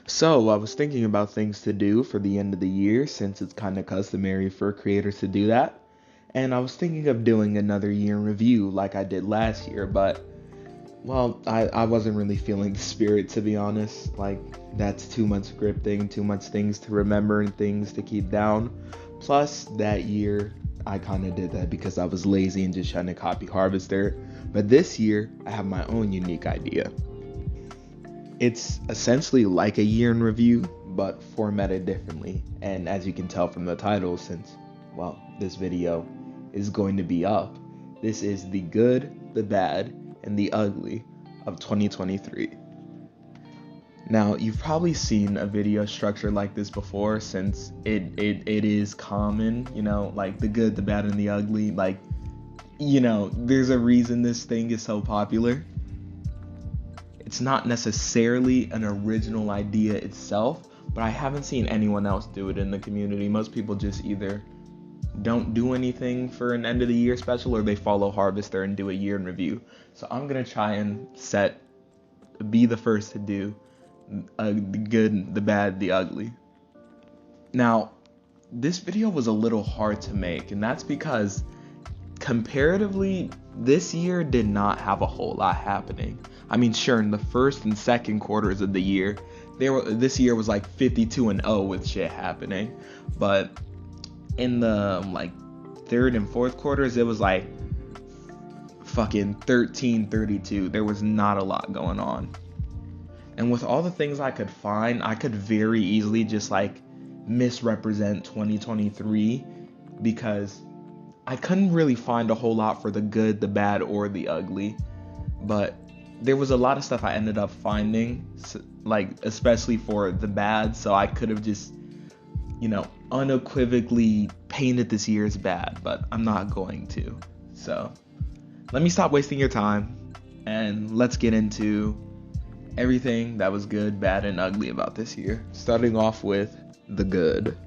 So, I was thinking about things to do for the end of the year since it's kind of customary for creators to do that. And I was thinking of doing another year in review like I did last year, but, well, I wasn't really feeling the spirit to be honest. Like, that's too much scripting, too much things to remember and things to keep down. Plus, that year, I kind of did that because I was lazy and just trying to copy Harvester. But this year, I have my own unique idea. It's essentially like a year in review, but formatted differently. And as you can tell from the title, since, well, this video is going to be up, this is the good, the bad, and the ugly of 2023. Now, you've probably seen a video structure like this before since it is common, like the good, the bad, and the ugly. Like, there's a reason this thing is so popular. It's not necessarily an original idea itself, but I haven't seen anyone else do it in the community. Most people just either don't do anything for an end of the year special or they follow Harvester and do a year in review. So I'm going to try and be the first to do the good, the bad, the ugly. Now, this video was a little hard to make, and that's because comparatively, this year did not have a whole lot happening. I mean, sure, in the first and second quarters of the year, this year was like 52-0 with shit happening. But in the third and fourth quarters, it was like fucking 13-32. There was not a lot going on. And with all the things I could find, I could very easily just misrepresent 2023 because I couldn't really find a whole lot for the good, the bad, or the ugly, but there was a lot of stuff I ended up finding, especially for the bad, so I could have just, unequivocally painted this year as bad, but I'm not going to. So let me stop wasting your time, and let's get into everything that was good, bad, and ugly about this year, starting off with the good.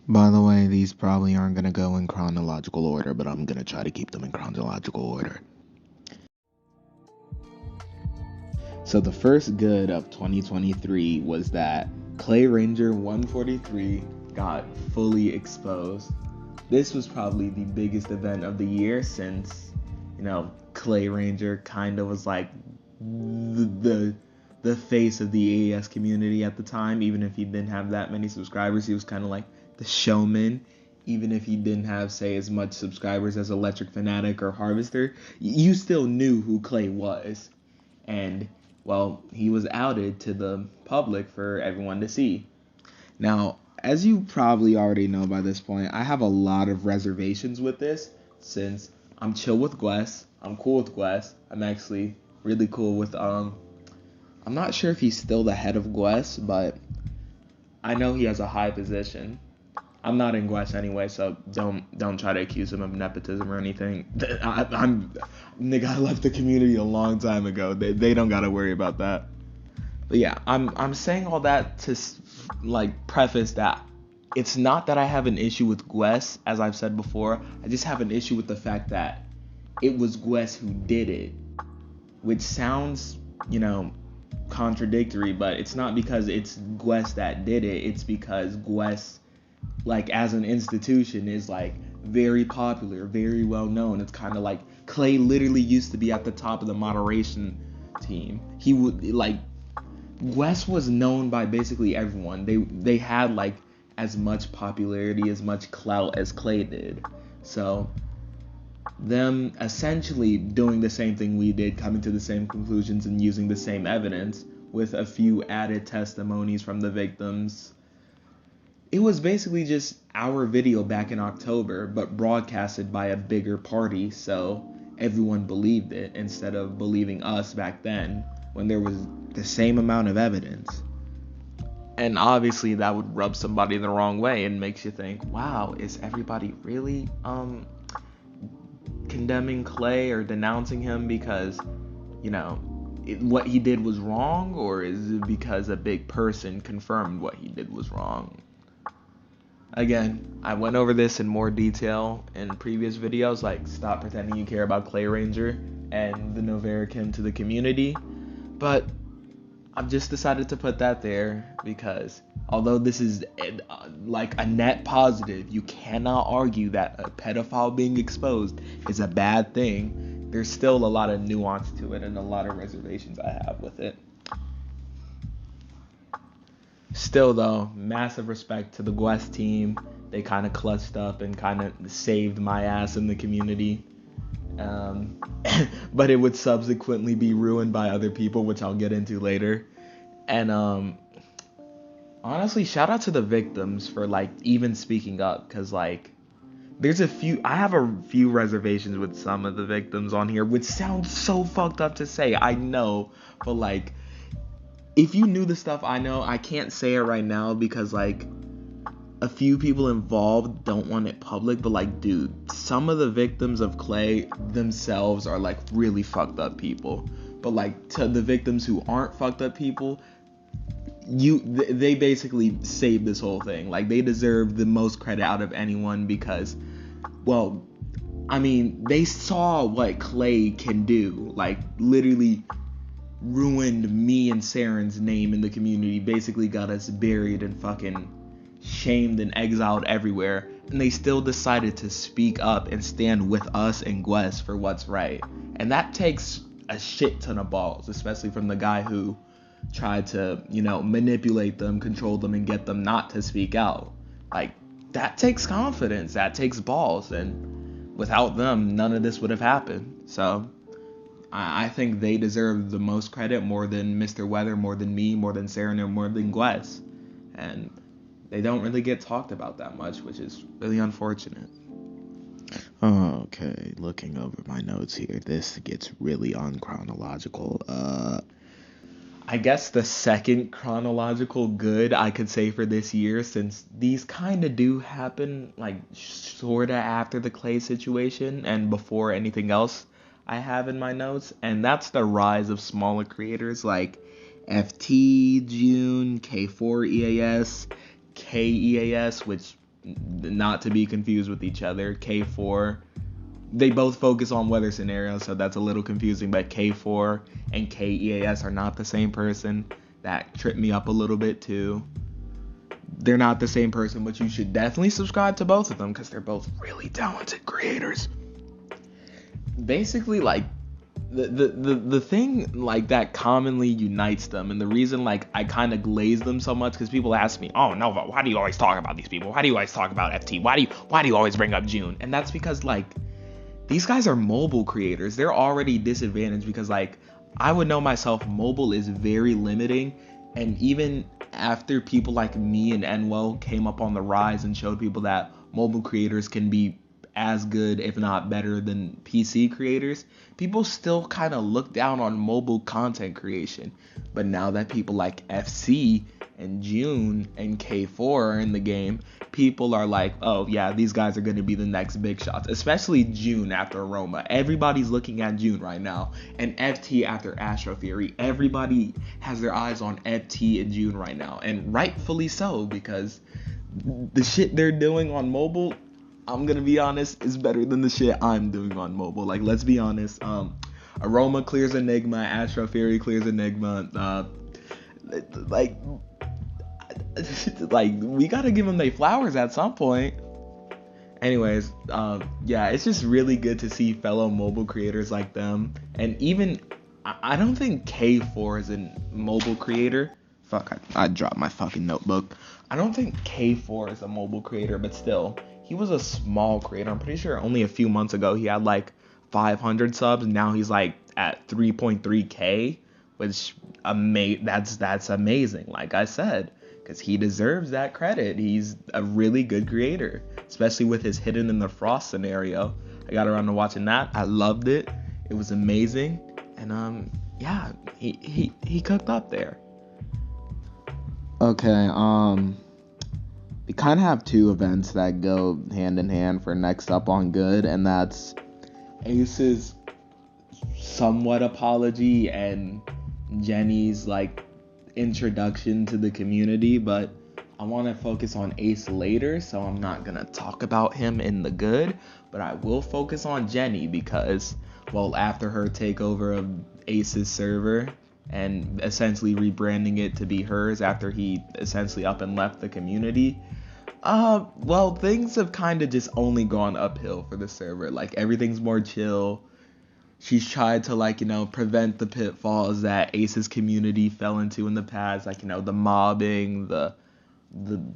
By the way, these probably aren't going to go in chronological order, but I'm going to try to keep them in chronological order. So the first good of 2023 was that Clay Ranger 143 got fully exposed. This was probably the biggest event of the year since, Clay Ranger kind of was like the face of the AES community at the time. Even if he didn't have that many subscribers, he was kind of like the showman. Even if he didn't have, say, as much subscribers as Electric Fanatic or Harvester, you still knew who Clay was. And, well, he was outed to the public for everyone to see. Now, as you probably already know by this point, I have a lot of reservations with this since I'm chill with Gwes. I'm cool with Gwes. I'm actually really cool with, I'm not sure if he's still the head of Gwes, but I know he has a high position. I'm not in Gwes anyway, so don't try to accuse him of nepotism or anything. I left the community a long time ago. They don't gotta worry about that. But yeah, I'm saying all that to preface that it's not that I have an issue with Gwes, as I've said before. I just have an issue with the fact that it was Gwes who did it, which sounds contradictory, but it's not because it's Gwes that did it. It's because Gwes, as an institution, is very popular, very well known. It's kind of like Clay literally used to be at the top of the moderation team. He would Gwes was known by basically everyone. They had as much popularity, as much clout as Clay did. So them essentially doing the same thing we did, coming to the same conclusions and using the same evidence with a few added testimonies from the victims. It was basically just our video back in October, but broadcasted by a bigger party, so everyone believed it instead of believing us back then when there was the same amount of evidence. And obviously that would rub somebody the wrong way and makes you think, wow, is everybody really condemning Clay or denouncing him because what he did was wrong, or is it because a big person confirmed what he did was wrong? Again, I went over this in more detail in previous videos, like stop pretending you care about Clay Ranger and the Novarican to the community, but I've just decided to put that there because although this is like a net positive, you cannot argue that a pedophile being exposed is a bad thing. There's still a lot of nuance to it and a lot of reservations I have with it. Still though, massive respect to the Guest team. They kind of clutched up and kind of saved my ass in the community. But it would subsequently be ruined by other people, which I'll get into later. And honestly, shout out to the victims for like even speaking up, because like I have a few reservations with some of the victims on here, which sounds so fucked up to say, I know, but like if you knew the stuff I know, I can't say it right now because like a few people involved don't want it public, but like dude, some of the victims of Clay themselves are like really fucked up people. But like to the victims who aren't fucked up people, they basically saved this whole thing. Like they deserve the most credit out of anyone because, well, I mean, they saw what Clay can do. Like literally ruined me and Saren's name in the community, basically got us buried and fucking shamed and exiled everywhere, and they still decided to speak up and stand with us and Guest for what's right. And that takes a shit ton of balls, especially from the guy who tried to, manipulate them, control them, and get them not to speak out. Like, that takes confidence, that takes balls, and without them, none of this would have happened. So I think they deserve the most credit, more than Mr. Weather, more than me, more than Saren, or more than Guest. And they don't really get talked about that much, which is really unfortunate. Okay, looking over my notes here, this gets really unchronological. I guess the second chronological good I could say for this year, since these kind of do happen, like, sort of after the Clay situation and before anything else I have in my notes, and that's the rise of smaller creators like FT, June, K4 EAS, KEAS, which not to be confused with each other. K4, they both focus on weather scenarios, so that's a little confusing, but K4 and KEAS are not the same person. That tripped me up a little bit too. They're not the same person, but you should definitely subscribe to both of them because they're both really talented creators. Basically, like, the thing like that commonly unites them, and the reason like I kind of glaze them so much, because people ask me, oh Nova, why do you always talk about these people? Why do you always talk about FT? Why do you always bring up June? And that's because like these guys are mobile creators. They're already disadvantaged because like I would know myself, mobile is very limiting, and even after people like me and Enwell came up on the rise and showed people that mobile creators can be as good, if not better, than PC creators, people still kind of look down on mobile content creation. But now that people like FC and June and K4 are in the game, people are like, oh yeah, these guys are going to be the next big shots, especially June after Aroma. Everybody's looking at June right now, and FT after Astro Fury. Everybody has their eyes on FT and June right now, and rightfully so, because the shit they're doing on mobile, I'm gonna be honest, is better than the shit I'm doing on mobile. Like, let's be honest. Aroma clears Enigma, Astro Fury clears Enigma. Like we gotta give them their flowers at some point. Anyways, yeah, it's just really good to see fellow mobile creators like them. And even, I don't think K4 is a mobile creator. Fuck, I dropped my fucking notebook. I don't think K4 is a mobile creator, but still, he was a small creator. I'm pretty sure only a few months ago he had like 500 subs. Now he's like at 3.3k, which that's amazing. Like I said, because he deserves that credit. He's a really good creator, especially with his Hidden in the Frost scenario. I got around to watching that. I loved it. It was amazing, and yeah, he cooked up there. Okay, we kind of have two events that go hand in hand for next up on good, and that's Ace's somewhat apology and Jenny's like introduction to the community, but I want to focus on Ace later, so I'm not gonna talk about him in the good, but I will focus on Jenny because, well, after her takeover of Ace's server and essentially rebranding it to be hers after he essentially up and left the community, well, things have kind of just only gone uphill for the server. Like, everything's more chill. She's tried to, like, prevent the pitfalls that Ace's community fell into in the past, like, the mobbing, the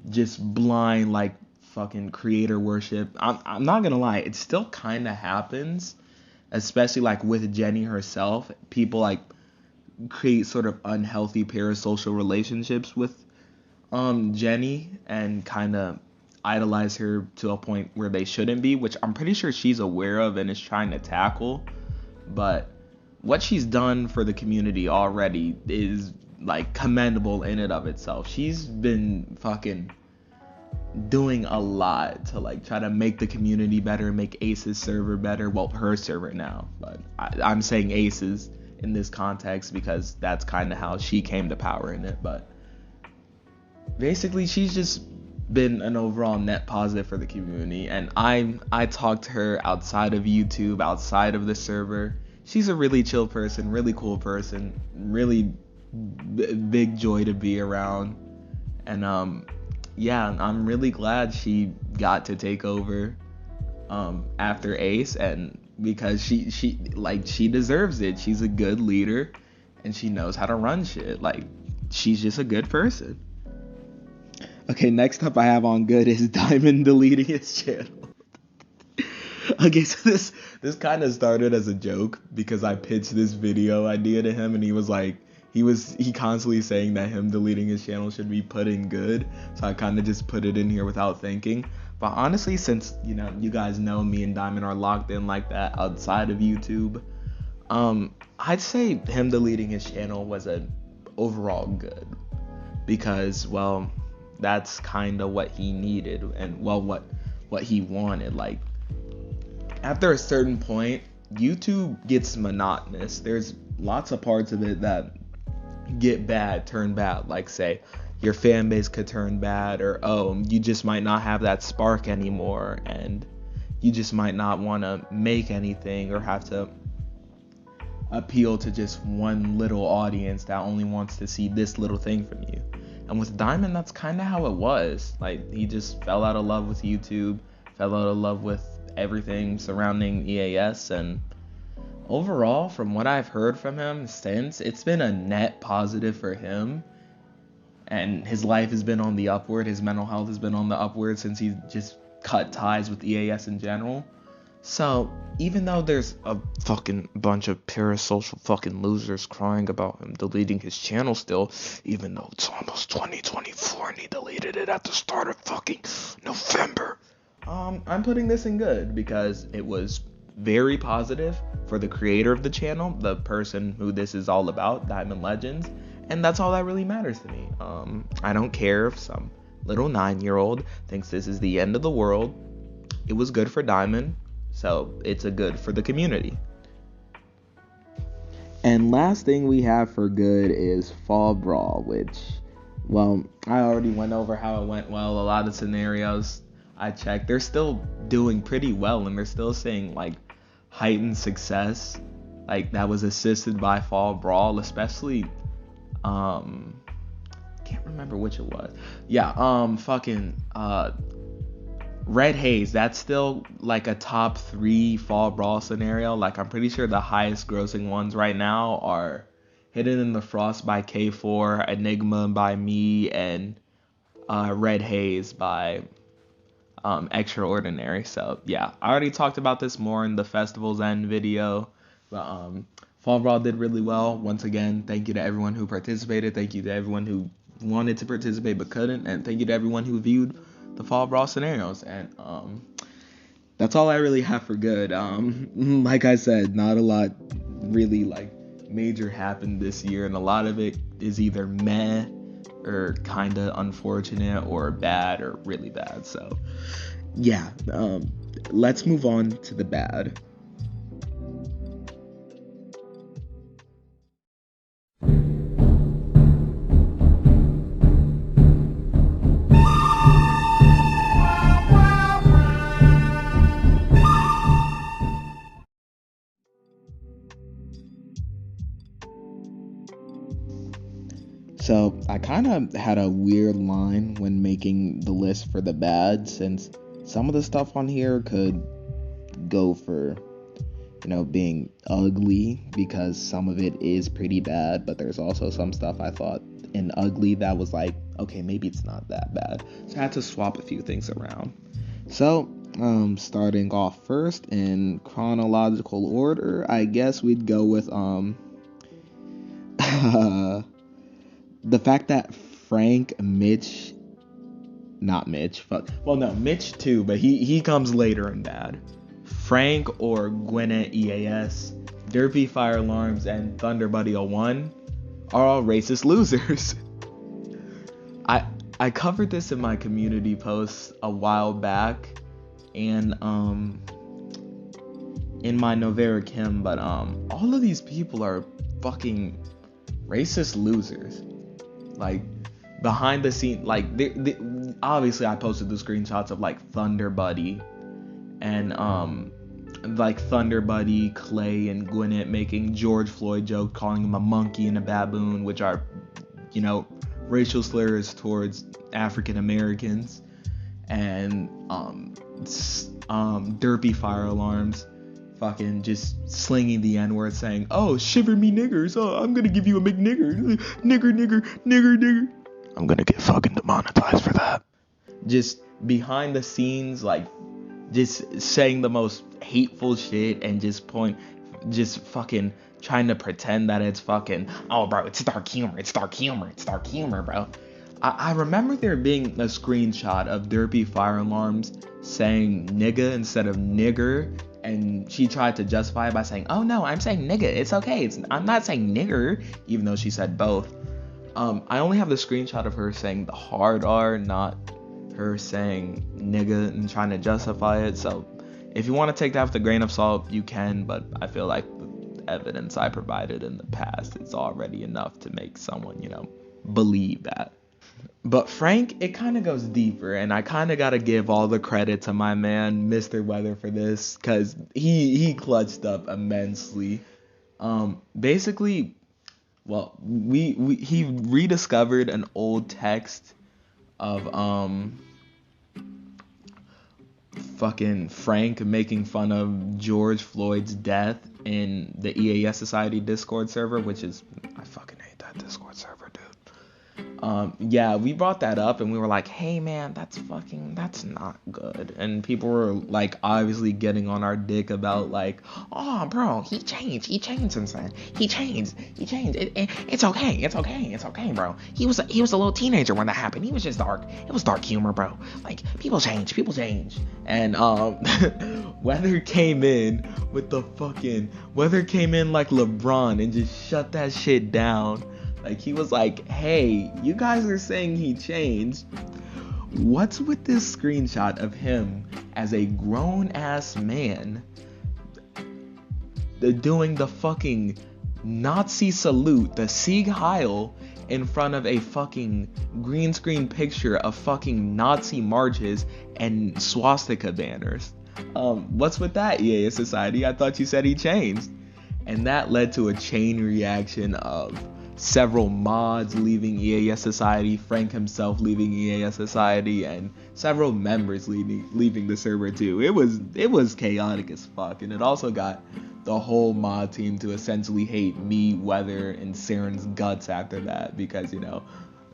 just blind, like, fucking creator worship. I'm not gonna lie, it still kind of happens, especially, like, with Jenny herself. People, like, create sort of unhealthy parasocial relationships with Jenny and kind of idolize her to a point where they shouldn't be, which I'm pretty sure she's aware of and is trying to tackle. But what she's done for the community already is, like, commendable in and of itself. She's been fucking doing a lot to, like, try to make the community better, make Ace's server better. Well, her server now, but I'm saying Ace's in this context because that's kind of how she came to power in it. But basically, she's just been an overall net positive for the community, and I talked to her outside of YouTube, outside of the server. She's a really chill person, really cool person, really big joy to be around. And yeah, I'm really glad she got to take over after Ace, and because she deserves it. She's a good leader and she knows how to run shit. Like, she's just a good person. Okay, next up I have on good is Diamond deleting his channel. Okay, so this kind of started as a joke because I pitched this video idea to him, and he was like, he constantly saying that him deleting his channel should be put in good, so I kind of just put it in here without thinking. But honestly, since you guys know me and Diamond are locked in like that outside of YouTube, I'd say him deleting his channel was an overall good, because, well, that's kind of what he needed, and, well, what he wanted. Like, after a certain point, YouTube gets monotonous. There's lots of parts of it that turn bad. Like, say, your fan base could turn bad, or, you just might not have that spark anymore, and you just might not want to make anything or have to appeal to just one little audience that only wants to see this little thing from you. And with Diamond, that's kind of how it was. Like, he just fell out of love with YouTube, fell out of love with everything surrounding EAS, and overall, from what I've heard from him since, it's been a net positive for him, and his life has been on the upward. His mental health has been on the upward since he just cut ties with EAS in general. So, even though there's a fucking bunch of parasocial fucking losers crying about him deleting his channel still, even though it's almost 2024 and he deleted it at the start of fucking November, I'm putting this in good because it was very positive for the creator of the channel, the person who this is all about, Diamond Legends, and that's all that really matters to me. I don't care if some little 9-year-old thinks this is the end of the world. It was good for Diamond, so it's a good for the community. And last thing we have for good is Fall Brawl, which, well, I already went over how it went well. A lot of scenarios I checked, they're still doing pretty well, and they're still seeing, like, heightened success, like, that was assisted by Fall Brawl, especially, can't remember which it was. Yeah, Red Haze, that's still, like, a top 3 Fall Brawl scenario. Like, I'm pretty sure the highest grossing ones right now are Hidden in the Frost by K4, Enigma by me, and Red Haze by Extraordinary. So yeah, I already talked about this more in the Festival's End video, but Fall Brawl did really well. Once again, thank you to everyone who participated, thank you to everyone who wanted to participate but couldn't, and thank you to everyone who viewed the Fall Brawl scenarios. And that's all I really have for good. Like I said, not a lot really, like, major happened this year, and a lot of it is either meh or kind of unfortunate or bad or really bad. So yeah, let's move on to the bad. So I kind of had a weird line when making the list for the bad, since some of the stuff on here could go for, being ugly, because some of it is pretty bad, but there's also some stuff I thought in ugly that was like, okay, maybe it's not that bad. So I had to swap a few things around. So, starting off first in chronological order, I guess we'd go with, the fact that Mitch too, but he comes later in bad. Frank or Gwinnett EAS, Derpy Fire Alarms, and Thunder Buddy 01 are all racist losers. I covered this in my community post a while back, and in my Novera Kim, but all of these people are fucking racist losers. Like, behind the scene, like, obviously I posted the screenshots of like Thunder Buddy and like Thunder Buddy, Clay, and Gwinnett making George Floyd jokes, calling him a monkey and a baboon, which are, racial slurs towards African Americans, and Derpy Fire Alarms fucking just slinging the N-word, saying, oh, shiver me niggers, oh, I'm gonna give you a McNigger, nigger. I'm gonna get fucking demonetized for that. Just behind the scenes, like, just saying the most hateful shit and just fucking trying to pretend that it's fucking, oh, bro, it's dark humor, bro. I remember there being a screenshot of Derpy Fire Alarms saying nigga instead of nigger, and she tried to justify it by saying, oh no, I'm saying nigga, it's okay, I'm not saying nigger, even though she said both. I only have the screenshot of her saying the hard R, not her saying nigga and trying to justify it. So if you want to take that with a grain of salt, you can, but I feel like the evidence I provided in the past is already enough to make someone, believe that. But Frank, it kind of goes deeper, and I kind of got to give all the credit to my man, Mr. Weather, for this, because he clutched up immensely. Basically, well, he rediscovered an old text of fucking Frank making fun of George Floyd's death in the EAS Society Discord server, which is, I fucking hate that Discord server, dude. Yeah, we brought that up and we were like, hey man, that's not good. And people were like obviously getting on our dick about like, oh bro, he changed since then. He changed. It's okay, bro. He was a little teenager when that happened. He was just dark. It was dark humor, bro. Like, people change. And Weather came in like LeBron and just shut that shit down. Like, he was like, hey, you guys are saying he changed. What's with this screenshot of him as a grown-ass man doing the fucking Nazi salute, the Sieg Heil, in front of a fucking green screen picture of fucking Nazi marches and swastika banners? What's with that, EAS Society? I thought you said he changed. And that led to a chain reaction of several mods leaving EAS Society, Frank himself leaving EAS Society, and several members leaving the server too. It was chaotic as fuck, and it also got the whole mod team to essentially hate me, Weather, and Saren's guts after that, because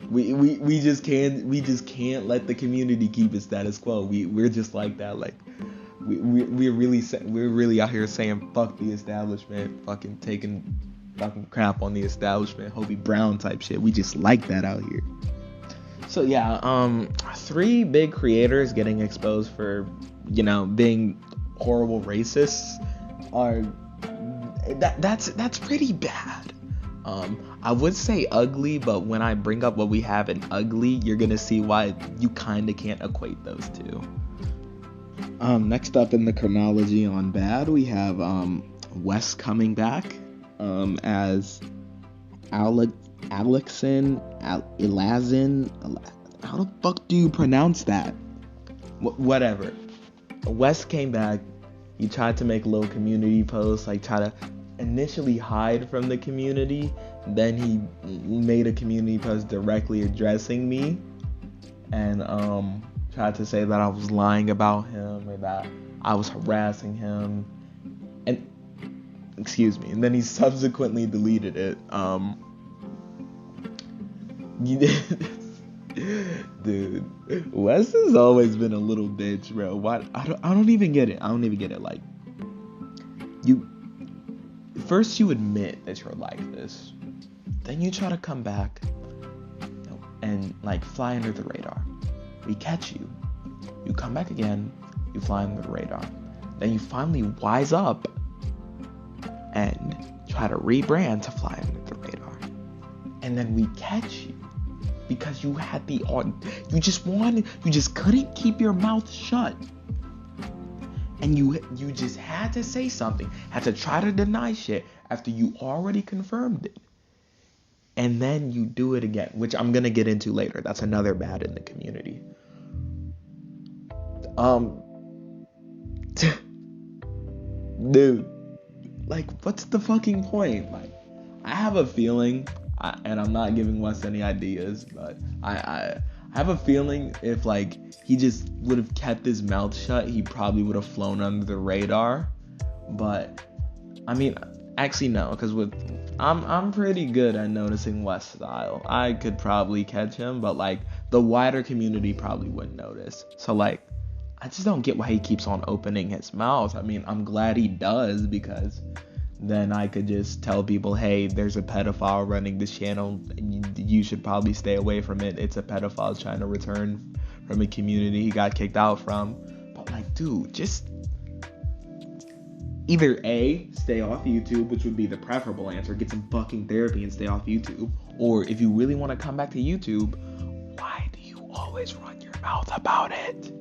we just can't let the community keep its status quo. We're just like that. Like, we're really out here saying fuck the establishment, fucking taking fucking crap on the establishment, Hobie Brown type shit. We just like that out here. So yeah, 3 big creators getting exposed for, being horrible racists are that's pretty bad. I would say ugly, but when I bring up what we have in ugly, you're gonna see why you kind of can't equate those two. Next up in the chronology on bad, we have Wes coming back as Elazin. How the fuck do you pronounce that? Whatever. Wes came back. He tried to make little community posts, like try to initially hide from the community, Then he made a community post directly addressing me and tried to say that I was lying about him or that I was harassing him. And excuse me. And then he subsequently deleted it. Dude, Wes has always been a little bitch, bro. Why? I don't even get it. Like, first you admit that you're like this, then you try to come back and like fly under the radar. We catch you. You come back again. You fly under the radar. Then you finally wise up and try to rebrand to fly under the radar. And then we catch you because you had you just couldn't keep your mouth shut. And you just had to say something, had to try to deny shit after you already confirmed it. And then you do it again, which I'm gonna get into later. That's another bad in the community. Dude, like, what's the fucking point? Like, I have a feeling, and I'm not giving Wes any ideas, but I have a feeling if like he just would have kept his mouth shut, he probably would have flown under the radar. But I mean, actually no, because I'm pretty good at noticing Wes style. I could probably catch him, but like the wider community probably wouldn't notice. So like, I just don't get why he keeps on opening his mouth. I mean, I'm glad he does, because then I could just tell people, hey, there's a pedophile running this channel. You should probably stay away from it. It's a pedophile trying to return from a community he got kicked out from. But like, dude, just either A, stay off YouTube, which would be the preferable answer, get some fucking therapy and stay off YouTube. Or if you really want to come back to YouTube, why do you always run your mouth about it?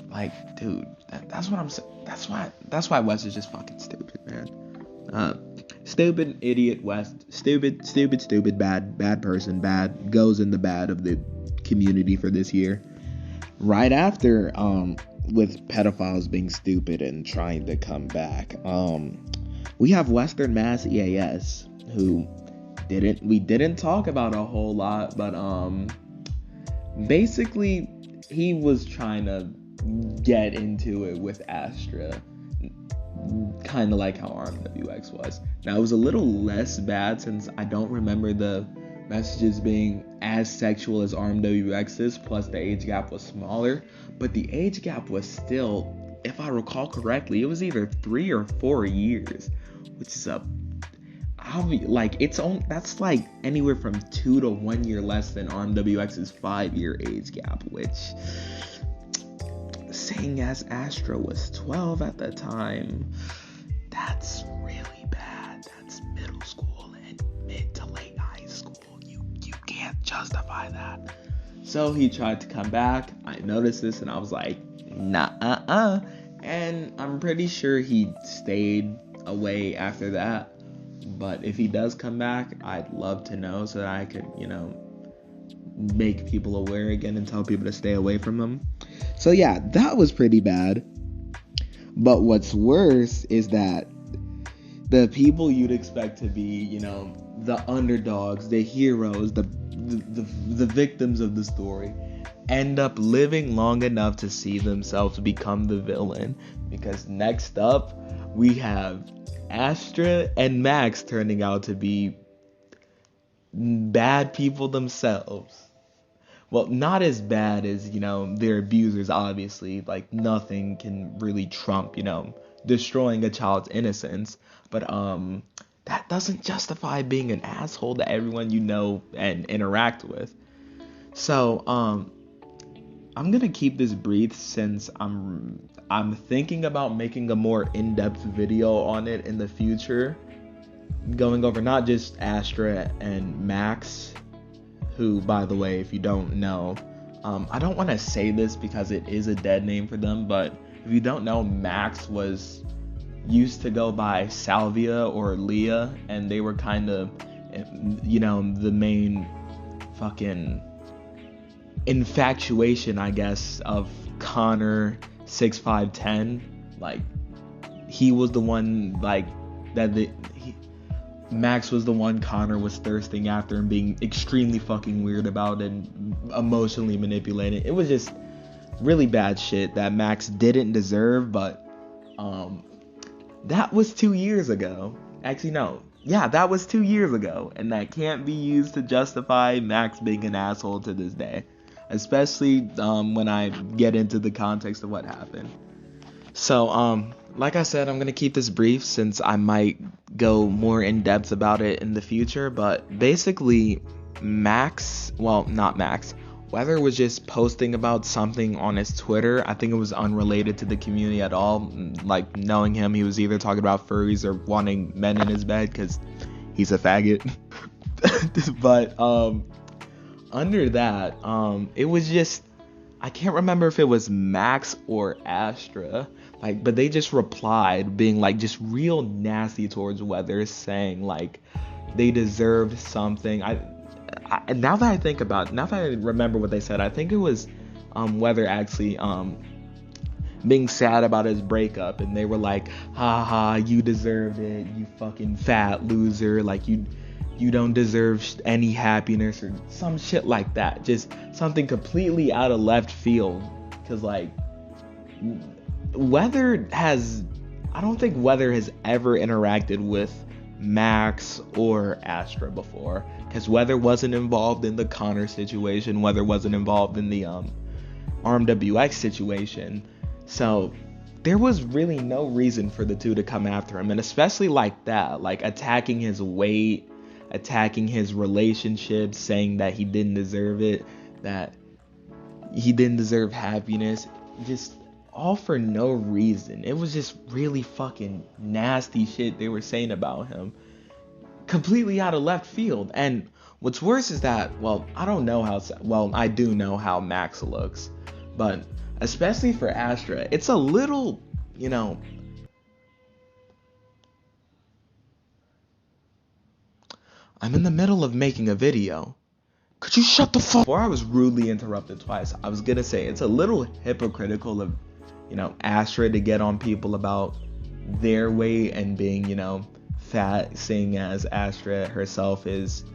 Like, dude, that's what I'm saying. That's why Wes is just fucking stupid, man. Stupid, idiot Wes. Stupid, bad person, bad, goes in the bad of the community for this year. Right after, with pedophiles being stupid and trying to come back, we have Western Mass EAS, who we didn't talk about a whole lot, but, basically, he was trying to get into it with Astra, kind of like how RMWX was. Now, it was a little less bad since I don't remember the messages being as sexual as RMWX's, plus the age gap was smaller, but the age gap was still, if I recall correctly, it was either 3 or 4 years, which is that's like anywhere from 2 to 1 year less than RMWX's 5-year age gap, which, saying as Astra was 12 at the time, that's really bad. That's middle school and mid to late high school. You can't justify that. So he tried to come back. I noticed this and I was like, nah, and I'm pretty sure he stayed away after that. But if he does come back, I'd love to know so that I could, make people aware again and tell people to stay away from him. So yeah, that was pretty bad. But what's worse is that the people you'd expect to be, the underdogs, the heroes, the victims of the story, end up living long enough to see themselves become the villain. Because next up, we have Astra and Max turning out to be bad people themselves. Well, not as bad as, their abusers, obviously. Like, nothing can really trump, destroying a child's innocence. But, that doesn't justify being an asshole to everyone you know and interact with. So, I'm gonna keep this brief since I'm thinking about making a more in-depth video on it in the future. Going over not just Astra and Max, who, by the way, if you don't know, I don't want to say this because it is a dead name for them, but if you don't know, Max used to go by Salvia or Leah, and they were kind of, the main fucking infatuation, I guess, of Connor 6510. Like, he was the one, like, Max was the one Connor was thirsting after and being extremely fucking weird about and emotionally manipulating. It was just really bad shit that Max didn't deserve, but that was 2 years ago. Actually, no. Yeah, that was 2 years ago, and that can't be used to justify Max being an asshole to this day, especially when I get into the context of what happened. So, like I said, I'm gonna keep this brief since I might go more in depth about it in the future, but basically, Weather was just posting about something on his Twitter. I think it was unrelated to the community at all. Like, knowing him, he was either talking about furries or wanting men in his bed because he's a faggot. But under that, it was just, I can't remember if it was Max or Astra, like, but they just replied being like just real nasty towards Weather, saying like they deserved something. Now that I remember what they said, I think it was Weather actually being sad about his breakup, and they were like, haha, you deserved it, you fucking fat loser, like you don't deserve any happiness, or some shit like that. Just something completely out of left field, because like I don't think Weather has ever interacted with Max or Astra before, because Weather wasn't involved in the Connor situation, Weather wasn't involved in the RMWX situation, so there was really no reason for the two to come after him, and especially like that, like attacking his weight, attacking his relationship, saying that he didn't deserve it, that he didn't deserve happiness, just all for no reason. It was just really fucking nasty shit they were saying about him, completely out of left field. And what's worse is that, I do know how Max looks, but especially for Astra, it's a little, I'm in the middle of making a video. Could you shut the fuck? Before I was rudely interrupted twice, I was gonna say it's a little hypocritical of, Astra to get on people about their weight and being, fat, seeing as Astra herself is,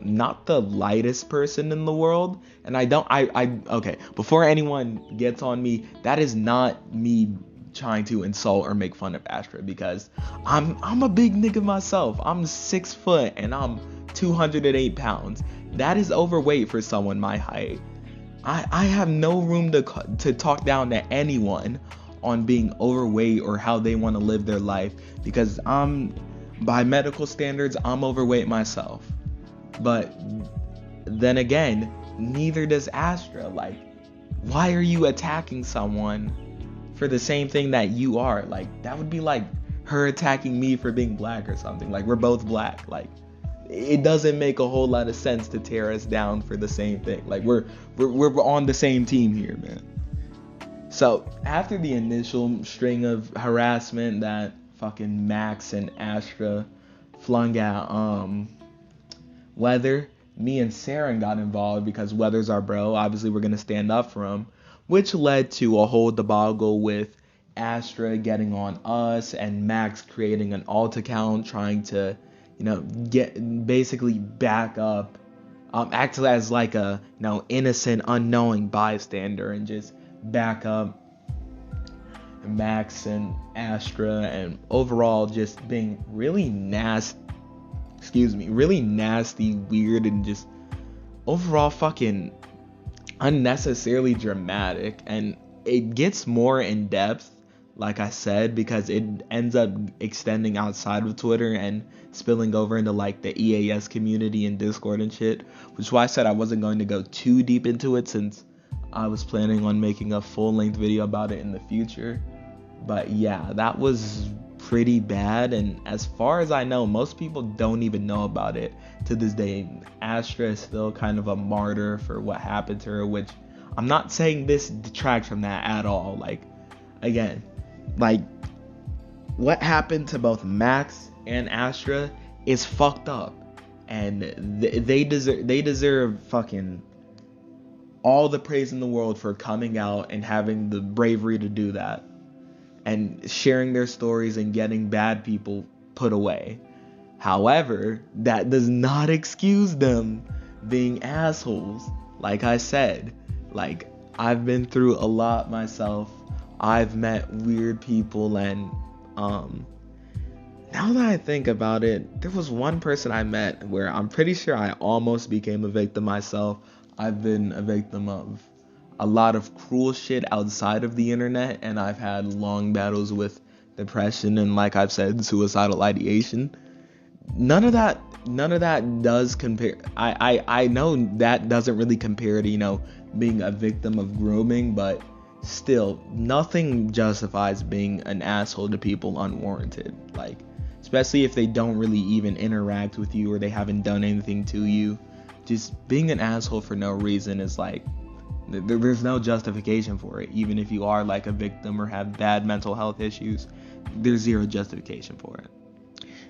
not the lightest person in the world. And okay, before anyone gets on me, that is not me trying to insult or make fun of Astra, because I'm a big nigga myself. I'm 6 foot and I'm 208 pounds. That is overweight for someone my height. I have no room to talk down to anyone on being overweight or how they want to live their life, because by medical standards, I'm overweight myself. But then again, neither does Astra. Like, why are you attacking someone for the same thing that you are? Like, that would be like her attacking me for being black or something. Like, we're both black. Like, it doesn't make a whole lot of sense to tear us down for the same thing. Like, we're on the same team here, man. So after the initial string of harassment that fucking Max and Astra flung at Weather, me and Saren got involved because Weather's our bro. Obviously, we're gonna stand up for him, which led to a whole debacle with Astra getting on us and Max creating an alt account trying to, get basically back up, act as like a, innocent, unknowing bystander and just back up Max and Astra, and overall just being really nasty, weird, and just overall fucking unnecessarily dramatic. And it gets more in depth, like I said, because it ends up extending outside of Twitter and spilling over into like the EAS community and Discord and shit, which is why I said I wasn't going to go too deep into it, since I was planning on making a full-length video about it in the future. But yeah, that was pretty bad, and as far as I know, most people don't even know about it to this day. Astra is still kind of a martyr for what happened to her, which I'm not saying this detracts from that at all. Like, again, like, what happened to both Max and Astra is fucked up, and they deserve fucking all the praise in the world for coming out and having the bravery to do that and sharing their stories and getting bad people put away. However, that does not excuse them being assholes. Like I said, like, I've been through a lot myself. I've met weird people, and now that I think about it, there was one person I met where I'm pretty sure I almost became a victim myself. I've been a victim of a lot of cruel shit outside of the internet, and I've had long battles with depression and, like I've said, suicidal ideation. None of that does compare. I know that doesn't really compare to, being a victim of grooming, but still, nothing justifies being an asshole to people unwarranted. Like, especially if they don't really even interact with you or they haven't done anything to you. Just being an asshole for no reason is like, there's no justification for it. Even if you are like a victim or have bad mental health issues, there's zero justification for it.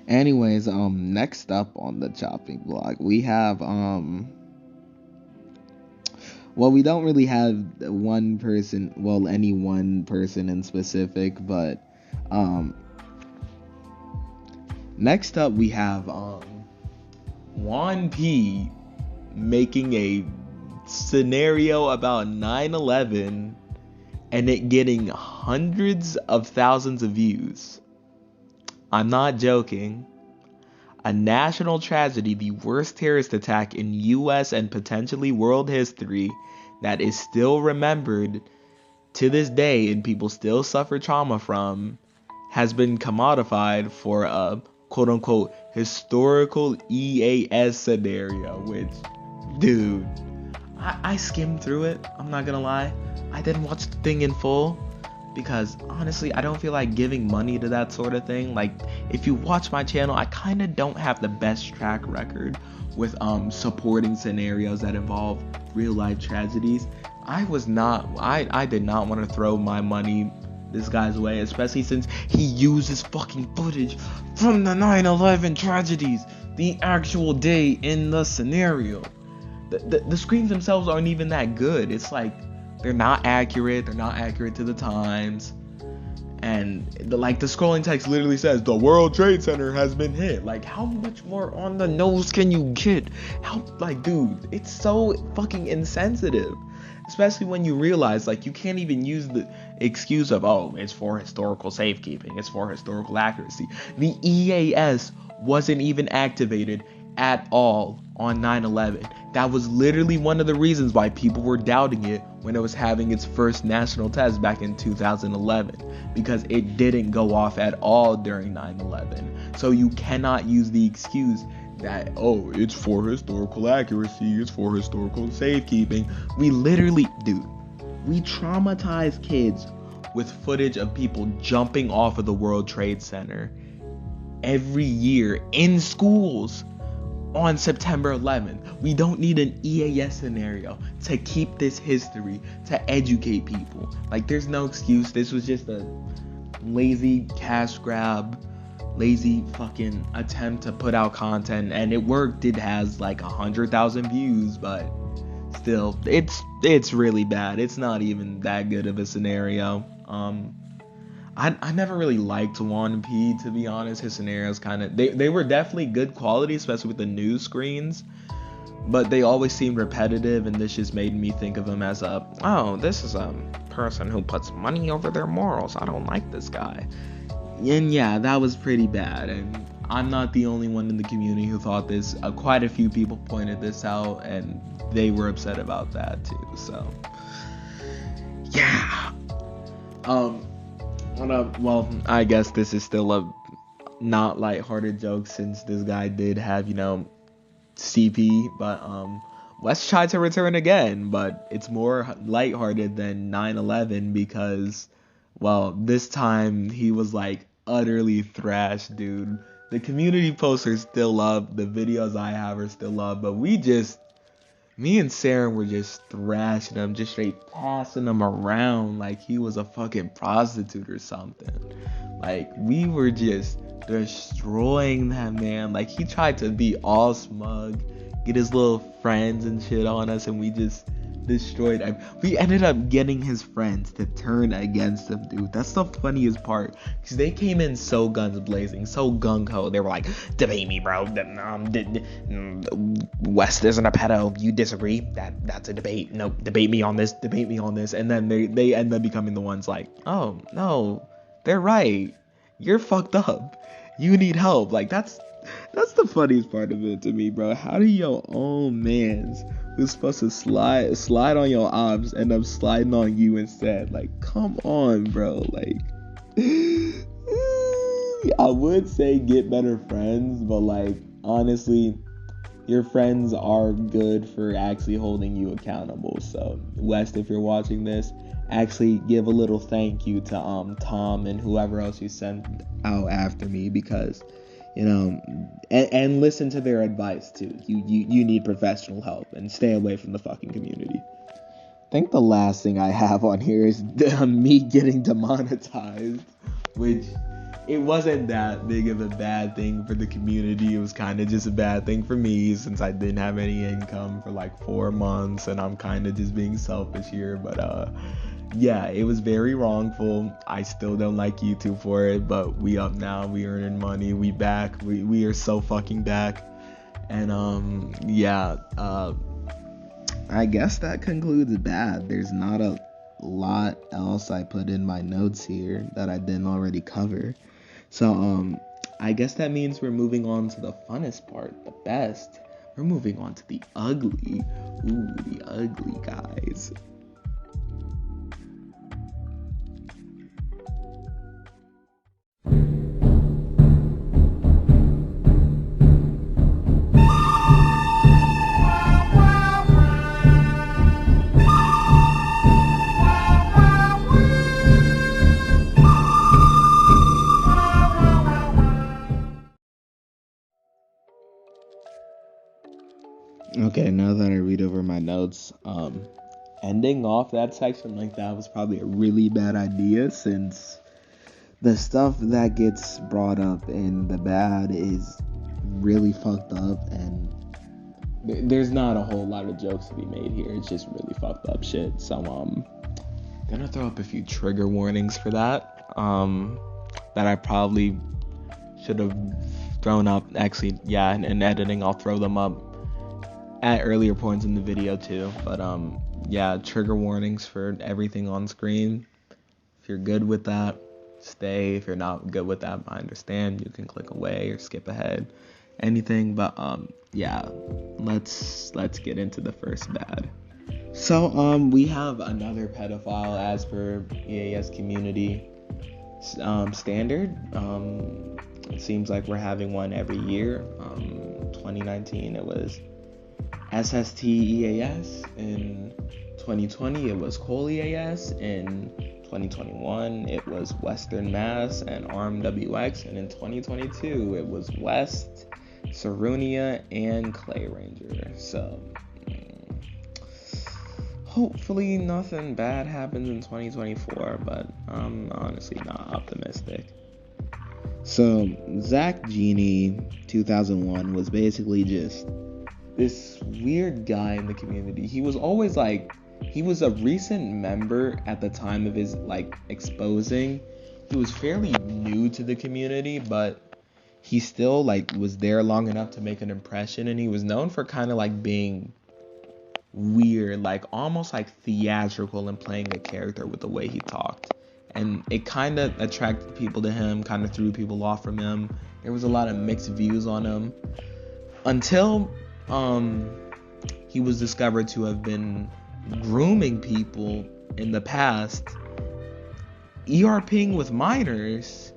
Anyways, next up on the chopping block, we have, we don't really have any one person in specific, but, next up we have, Juan P making a scenario about 9/11 and it getting hundreds of thousands of views. I'm not joking. A national tragedy, the worst terrorist attack in US and potentially world history that is still remembered to this day and people still suffer trauma from, has been commodified for a quote-unquote historical EAS scenario, which, dude, I skimmed through it. I'm not gonna lie. I didn't watch the thing in full because honestly, I don't feel like giving money to that sort of thing. Like, if you watch my channel, I kind of don't have the best track record with supporting scenarios that involve real life tragedies. I did not want to throw my money this guy's way, especially since he uses fucking footage from the 9/11 tragedies, the actual day in the scenario. The screens themselves aren't even that good. It's like, they're not accurate to the times, and the scrolling text literally says the World Trade Center has been hit. Like, how much more on the nose can you get? Dude, it's so fucking insensitive, especially when you realize, like, you can't even use the excuse of, oh, it's for historical safekeeping, it's for historical accuracy. The EAS wasn't even activated at all on 9/11. That was literally one of the reasons why people were doubting it when it was having its first national test back in 2011, because it didn't go off at all during 9/11. So you cannot use the excuse that, oh, it's for historical accuracy, it's for historical safekeeping. We traumatize kids with footage of people jumping off of the World Trade Center every year in schools on September 11th. We don't need an EAS scenario to keep this history, to educate people. Like, there's no excuse. This was just a lazy cash grab, lazy fucking attempt to put out content, and it worked. It has like 100,000 views, but still, it's really bad. It's not even that good of a scenario. I never really liked Juan P, to be honest. His scenarios they were definitely good quality, especially with the news screens, but they always seemed repetitive, and this just made me think of him as this is a person who puts money over their morals. I don't like this guy. And yeah, that was pretty bad, and I'm not the only one in the community who thought this. Quite a few people pointed this out, and they were upset about that too, so yeah. Well, I guess this is still a not lighthearted joke, since this guy did have, CP, but let's try to return again, but it's more lighthearted than 9/11 because, well, this time he was like utterly thrashed, dude. The community posts are still up, the videos I have are still up, but me and Sarah were just thrashing him, just straight passing him around like he was a fucking prostitute or something. Like, we were just destroying that man. Like, he tried to be all smug, get his little friends and shit on us, and we just destroyed him. We ended up getting his friends to turn against him, dude. That's the funniest part, because they came in so guns blazing, so gung-ho. They were like, debate me, bro. West isn't a pedo. You disagree? That's a debate. No, debate me on this. And then they end up becoming the ones like, oh no, they're right. You're fucked up. You need help. Like, that's the funniest part of it to me, bro. How do your own mans who's supposed to slide on your ops end up sliding on you instead? Like, come on, bro. Like, I would say get better friends, but like, honestly, your friends are good for actually holding you accountable. So West, if you're watching this, actually give a little thank you to Tom and whoever else you sent out after me, because and listen to their advice too. You need professional help, and stay away from the fucking community. I think the last thing I have on here is me getting demonetized, which it wasn't that big of a bad thing for the community. It was kind of just a bad thing for me, since I didn't have any income for like 4 months, and I'm kind of just being selfish here. But yeah, it was very wrongful. I still don't like YouTube for it, but we up now. We earning money. We back. We are so fucking back. And yeah, I guess that concludes bad. There's not a lot else I put in my notes here that I didn't already cover. So I guess that means we're moving on to the funnest part, the best. We're moving on to the ugly. Ooh, the ugly guys. Okay, now that I read over my notes, ending off that section like that was probably a really bad idea, since the stuff that gets brought up in the bad is really fucked up, and there's not a whole lot of jokes to be made here. It's just really fucked up shit. So gonna throw up a few trigger warnings for that that I probably should have thrown up. Actually, yeah, in editing I'll throw them up at earlier points in the video too. But yeah, trigger warnings for everything on screen. If you're good with that, stay. If you're not good with that, I understand. You can click away or skip ahead, anything. But yeah, let's get into the first bad. So we have another pedophile as per EAS community standard. It seems like we're having one every year. 2019 it was SST EAS. In 2020 it was Cole EAS. In 2021 it was Western Mass and ARM-WX. And in 2022 it was West, Sarunia, and Clay Ranger. So hopefully nothing bad happens in 2024, but I'm honestly not optimistic. So Zach Genie 2001 was basically just this weird guy in the community. He was always like, he was a recent member at the time of his like exposing. He was fairly new to the community, but he still like was there long enough to make an impression, and he was known for kind of like being weird, like almost like theatrical, and playing a character with the way he talked. And it kind of attracted people to him, kind of threw people off from him. There was a lot of mixed views on him until he was discovered to have been grooming people in the past, ERPing with minors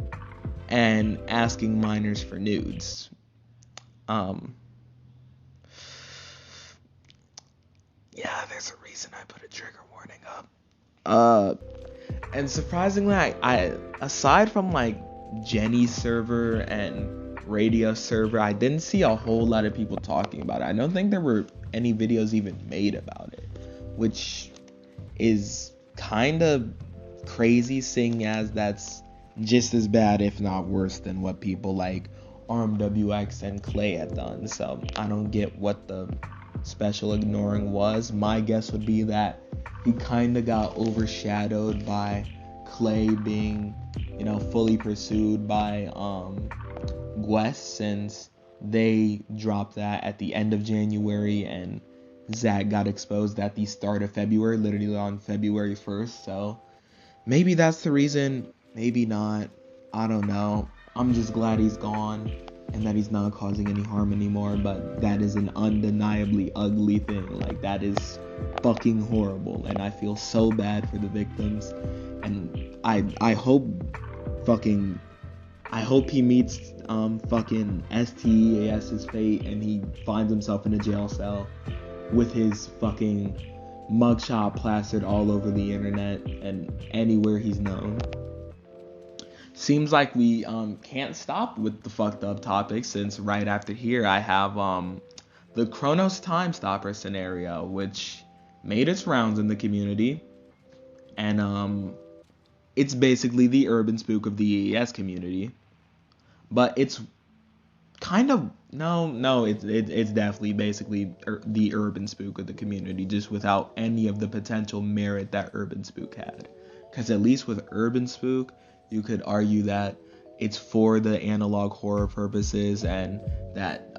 and asking minors for nudes. Yeah, there's a reason I put a trigger warning up. And surprisingly, I aside from like Jenny's server and Radio server, I didn't see a whole lot of people talking about it. I don't think there were any videos even made about it, which is kind of crazy, seeing as that's just as bad, if not worse, than what people like ARM-WX and Clay had done. So I don't get what the special ignoring was. My guess would be that he kind of got overshadowed by Clay being, fully pursued by Gwes, since they dropped that at the end of January and Zach got exposed at the start of February, literally on February 1st. So maybe that's the reason, maybe not. I don't know. I'm just glad he's gone and that he's not causing any harm anymore, but that is an undeniably ugly thing. Like, that is fucking horrible, and I feel so bad for the victims, and I hope he meets fucking STEAS's fate and he finds himself in a jail cell with his fucking mugshot plastered all over the internet and anywhere he's known. Seems like we can't stop with the fucked up topics, since right after here I have the Chronos Time Stopper scenario, which made its rounds in the community, and it's basically the urban spook of the EES community, but it's kind of it's definitely basically the urban spook of the community, just without any of the potential merit that urban spook had. Because at least with urban spook, you could argue that it's for the analog horror purposes, and that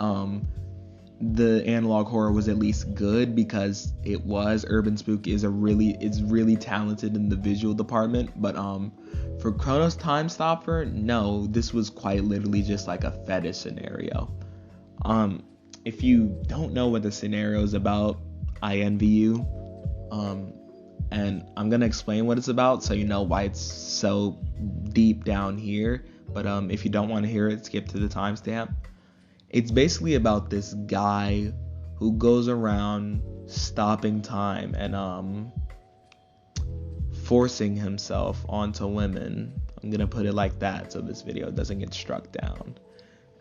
the analog horror was at least good because it was. Urban spook is really talented in the visual department, but for Chronos Time Stopper, no, this was quite literally just like a fetish scenario. If you don't know what the scenario is about, I envy you. And I'm gonna explain what it's about so you know why it's so deep down here. But if you don't want to hear it, skip to the timestamp. It's basically about this guy who goes around stopping time and forcing himself onto women. I'm gonna put it like that so this video doesn't get struck down.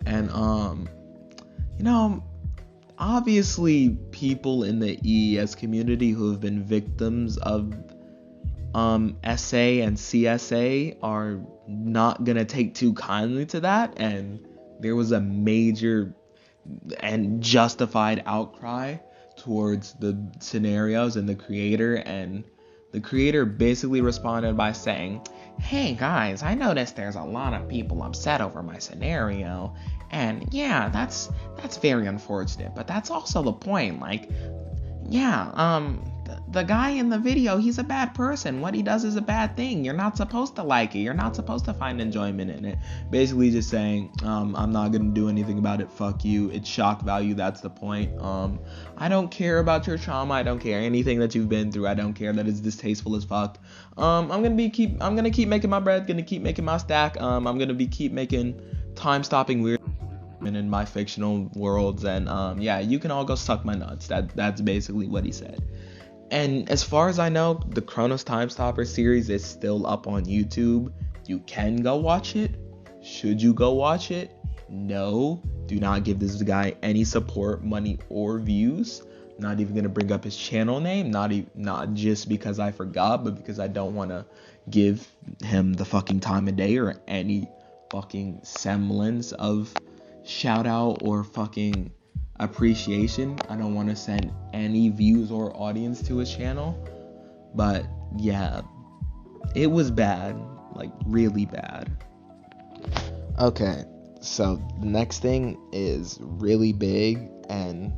And obviously people in the EES community who have been victims of SA and CSA are not gonna take too kindly to that, and there was a major and justified outcry towards the scenarios and the creator, and the creator basically responded by saying, "Hey guys, I noticed there's a lot of people upset over my scenario, and yeah, that's very unfortunate, but that's also the point. Like, yeah, the guy in the video, he's a bad person. What he does is a bad thing. You're not supposed to like it. You're not supposed to find enjoyment in it." Basically just saying, I'm not gonna do anything about it. Fuck you. It's shock value. That's the point. I don't care about your trauma. I don't care anything that you've been through. I don't care that it's distasteful as fuck. I'm gonna keep making my bread. Gonna keep making my stack. I'm gonna keep making time-stopping weird in my fictional worlds, and yeah, you can all go suck my nuts. That's basically what he said. And as far as I know, the Chronos Time Stopper series is still up on YouTube. You can go watch it. Should you go watch it? No. Do not give this guy any support, money, or views. Not even gonna bring up his channel name. Not just because I forgot, but because I don't want to give him the fucking time of day or any fucking semblance of shout out or fucking appreciation. I don't want to send any views or audience to his channel. But yeah, it was bad, like really bad. Okay, so the next thing is really big, and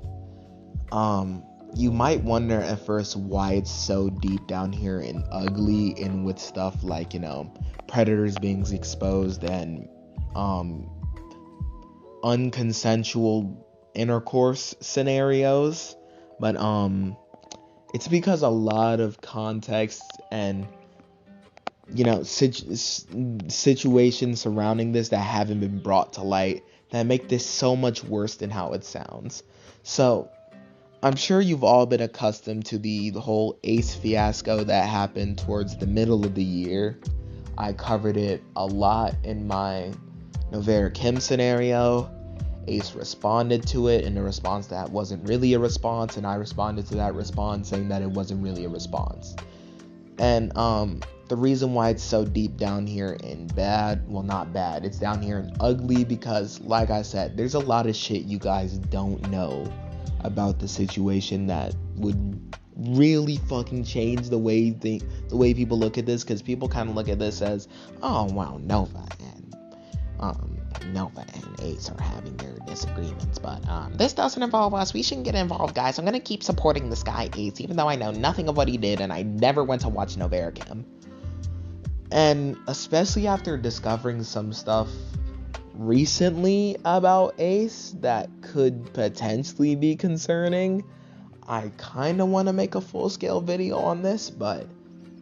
you might wonder at first why it's so deep down here and ugly, and with stuff like, predators being exposed and unconsensual intercourse scenarios, but it's because a lot of context and situations surrounding this that haven't been brought to light that make this so much worse than how it sounds. So I'm sure you've all been accustomed to the whole Ace fiasco that happened towards the middle of the year. I covered it a lot in my Novera Kim scenario. Ace responded to it in a response that wasn't really a response, and I responded to that response saying that it wasn't really a response. And the reason why it's so deep down here and bad, well, not bad, it's down here and ugly because, like I said, there's a lot of shit you guys don't know about the situation that would really fucking change the way people look at this, because people kind of look at this as, oh wow, Nova and Ace are having their disagreements, but this doesn't involve us. We shouldn't get involved, guys. I'm gonna keep supporting this guy Ace, even though I know nothing of what he did and I never went to watch Novaricam. And especially after discovering some stuff recently about Ace that could potentially be concerning, I kind of want to make a full-scale video on this, but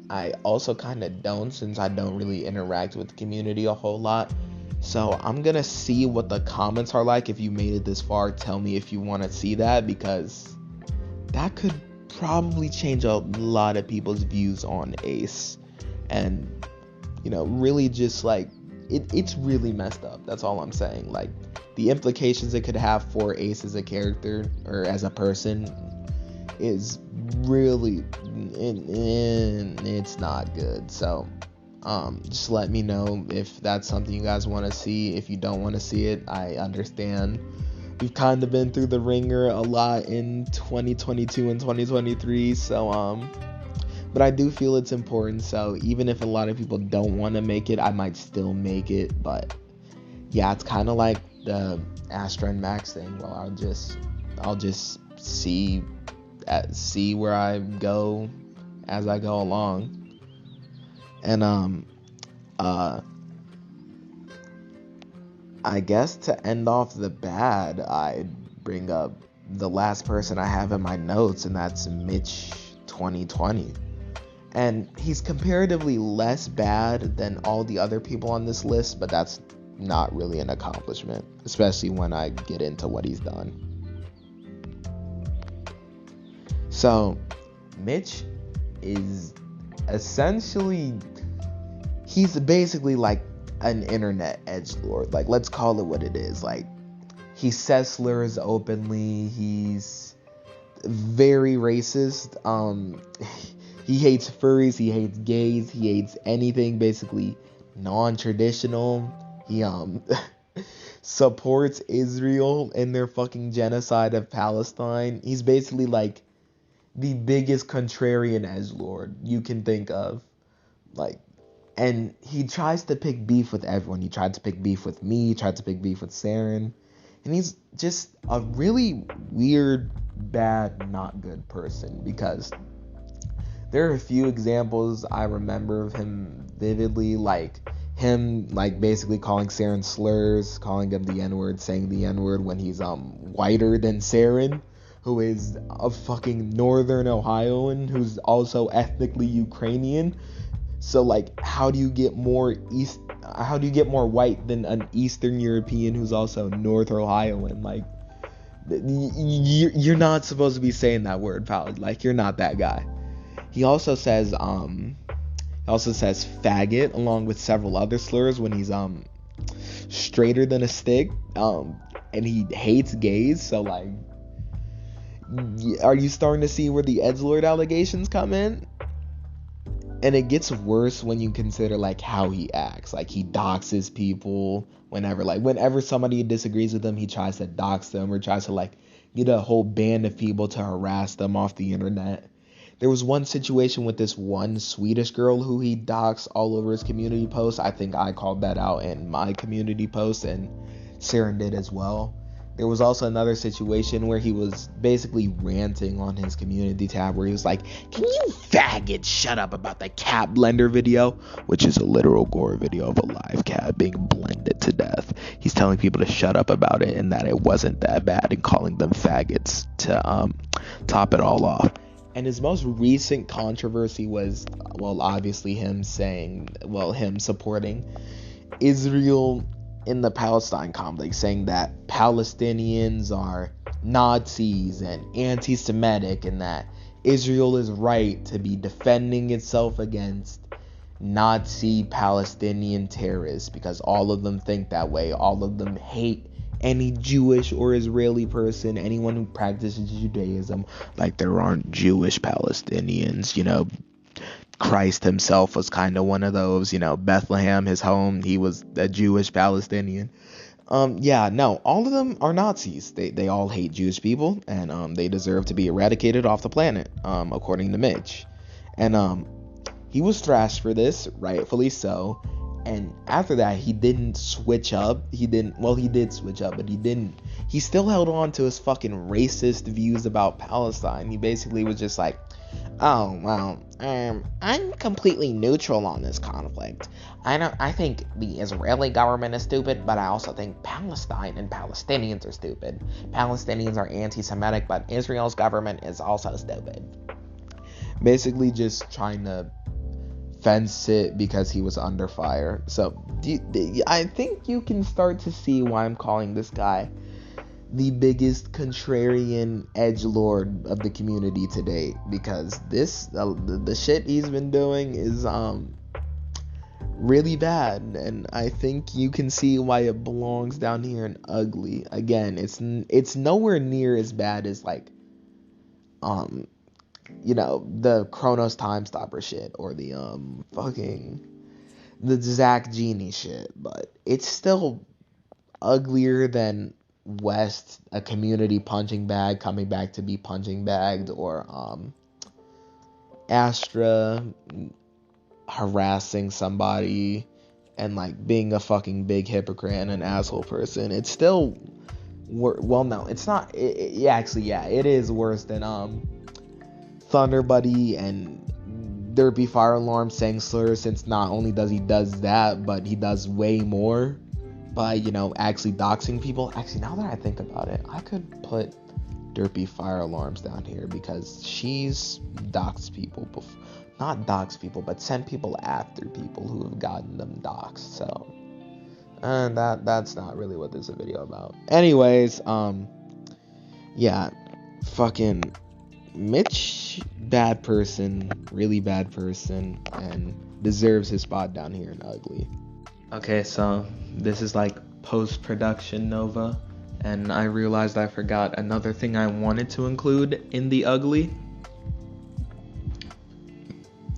I also kind of don't, since I don't really interact with the community a whole lot. So I'm gonna see what the comments are like. If you made it this far, tell me if you want to see that, because that could probably change a lot of people's views on Ace. And really just like it's really messed up. That's all I'm saying. Like, the implications it could have for Ace as a character or as a person is really it's not good. So just let me know if that's something you guys want to see. If you don't want to see it, I understand. We've kind of been through the ringer a lot in 2022 and 2023, so but I do feel it's important. So even if a lot of people don't want to make it, I might still make it. But yeah, it's kind of like the Astra and Max thing. Well, I'll just see where I go as I go along. And I guess to end off the bad, I'd bring up the last person I have in my notes, and that's Mitch 2020. And he's comparatively less bad than all the other people on this list, but that's not really an accomplishment, especially when I get into what he's done. So, Mitch is essentially, he's basically like an internet edgelord. Like, let's call it what it is. Like, he says slurs openly. He's very racist. He hates furries, he hates gays, he hates anything basically non-traditional. He supports Israel in their fucking genocide of Palestine. He's basically like the biggest contrarian edgelord you can think of. Like, and he tries to pick beef with everyone. He tried to pick beef with me, he tried to pick beef with Saren. And he's just a really weird, bad, not good person, because there are a few examples I remember of him vividly, like him like basically calling Saren slurs, calling him the N-word, saying the N-word when he's whiter than Saren, who is a fucking northern Ohioan who's also ethnically Ukrainian. So like, how do you get more white than an Eastern European who's also North Ohioan? Like, you're not supposed to be saying that word, pal. Like, you're not that guy. He also says faggot along with several other slurs when he's straighter than a stick, and he hates gays. So like, are you starting to see where the edgelord allegations come in? And it gets worse when you consider like how he acts. Like, he doxes people whenever somebody disagrees with him, he tries to dox them or tries to like get a whole band of people to harass them off the internet. There was one situation with this one Swedish girl who he doxed all over his community posts. I think I called that out in my community post, and Saren did as well. There was also another situation where he was basically ranting on his community tab, where he was like, "Can you faggots shut up about the cat blender video?" Which is a literal gore video of a live cat being blended to death. He's telling people to shut up about it and that it wasn't that bad, and calling them faggots to top it all off. And his most recent controversy was, well, obviously him supporting Israel in the Palestine conflict, saying that Palestinians are Nazis and anti-Semitic, and that Israel is right to be defending itself against Nazi Palestinian terrorists, because all of them think that way. All of them hate any Jewish or Israeli person, anyone who practices Judaism. Like, there aren't Jewish Palestinians, Christ himself was kind of one of those, Bethlehem, his home, he was a Jewish Palestinian. Yeah, no, all of them are Nazis. They all hate Jewish people, and they deserve to be eradicated off the planet, according to Mitch. And he was thrashed for this, rightfully so. And after that, he didn't switch up. He did switch up, but he still held on to his fucking racist views about Palestine. He basically was just like, oh, well, I'm completely neutral on this conflict. I think the Israeli government is stupid, but I also think Palestine and Palestinians are stupid. Palestinians are anti-Semitic, but Israel's government is also stupid. Basically just trying to fence it because he was under fire. So I think you can start to see why I'm calling this guy the biggest contrarian edgelord of the community to date, because the shit he's been doing is really bad, and I think you can see why it belongs down here in ugly. Again, it's nowhere near as bad as like the Chronos Time Stopper shit or the the Zach Genie shit, but it's still uglier than West, a community punching bag coming back to be punching bagged, or Astra harassing somebody and like being a fucking big hypocrite and an asshole person. It's still well, no, it's not. It is worse than Thunder Buddy and Derpy Fire Alarm saying slurs, since not only does that, but he does way more by, actually doxing people. Actually, now that I think about it, I could put Derpy Fire Alarms down here because she's doxed people before. Not doxed people, but sent people after people who have gotten them doxed. So, that's not really what this is a video about. Anyways, yeah, fucking Mitch, bad person, really bad person, and deserves his spot down here in ugly. Okay, so this is like post-production Nova, and I realized I forgot another thing I wanted to include in the ugly,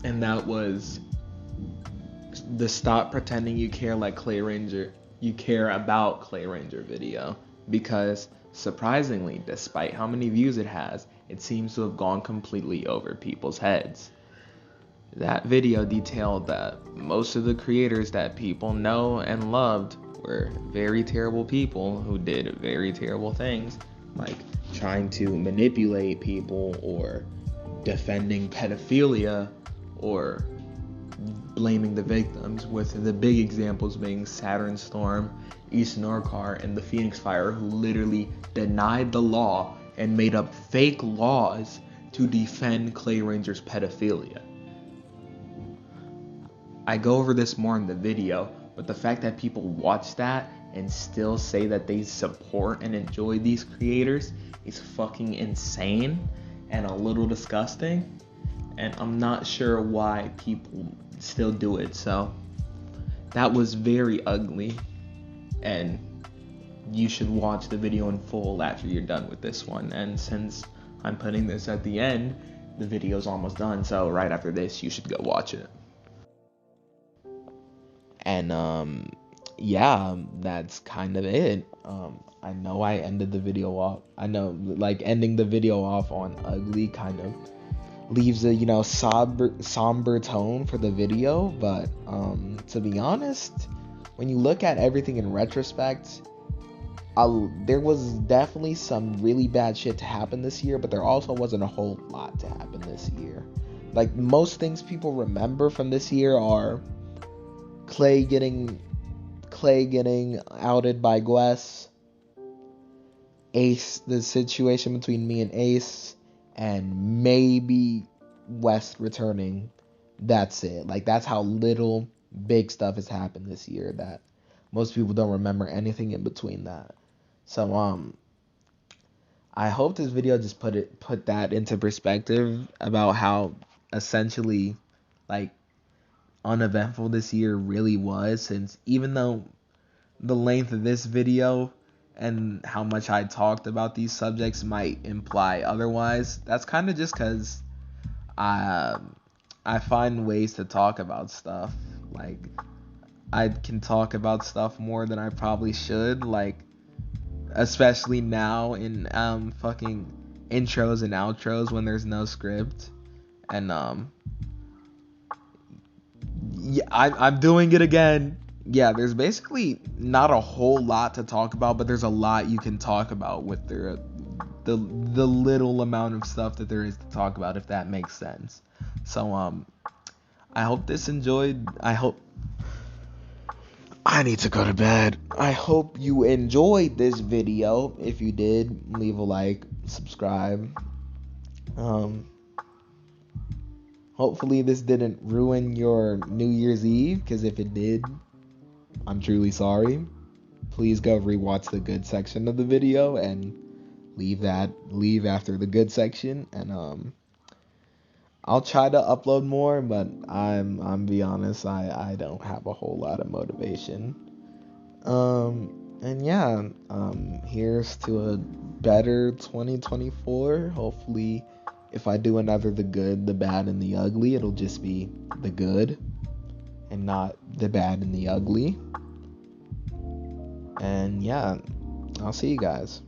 and that was the stop pretending you care about Clay Ranger video, because surprisingly, despite how many views it has, it seems to have gone completely over people's heads. That video detailed that most of the creators that people know and loved were very terrible people who did very terrible things, like trying to manipulate people or defending pedophilia or blaming the victims, with the big examples being Saturn Storm, East Norcar, and the Phoenix Fire, who literally denied the law and made up fake laws to defend Clay Ranger's pedophilia. I go over this more in the video, but the fact that people watch that and still say that they support and enjoy these creators is fucking insane and a little disgusting, and I'm not sure why people still do it. So that was very ugly, and you should watch the video in full after you're done with this one. And since I'm putting this at the end, the video's almost done, so right after this you should go watch it. And yeah, that's kind of it. I know I ended the video off. I know, like, ending the video off on ugly kind of leaves a somber tone for the video, but to be honest, when you look at everything in retrospect, there was definitely some really bad shit to happen this year, but there also wasn't a whole lot to happen this year. Like, most things people remember from this year are Clay getting outed by Gwess, Ace, the situation between me and Ace, and maybe West returning. That's it. Like, that's how little big stuff has happened this year, that most people don't remember anything in between that. So I hope this video just put that into perspective about how essentially, like, uneventful this year really was, since even though the length of this video and how much I talked about these subjects might imply otherwise, that's kind of just because I find ways to talk about stuff. Like, I can talk about stuff more than I probably should, like especially now in fucking intros and outros when there's no script. And yeah, I'm doing it again. Yeah, there's basically not a whole lot to talk about, but there's a lot you can talk about with the little amount of stuff that there is to talk about, if that makes sense. So I hope this enjoyed. I need to go to bed. I hope you enjoyed this video. If you did, leave a like, subscribe. Hopefully this didn't ruin your New Year's Eve, because if it did, I'm truly sorry. Please go rewatch the good section of the video and leave after the good section, and I'll try to upload more, but I'm be honest, I don't have a whole lot of motivation. And yeah, here's to a better 2024. Hopefully, if I do another The Good, the Bad, and the Ugly, it'll just be the good and not the bad and the ugly. And yeah, I'll see you guys.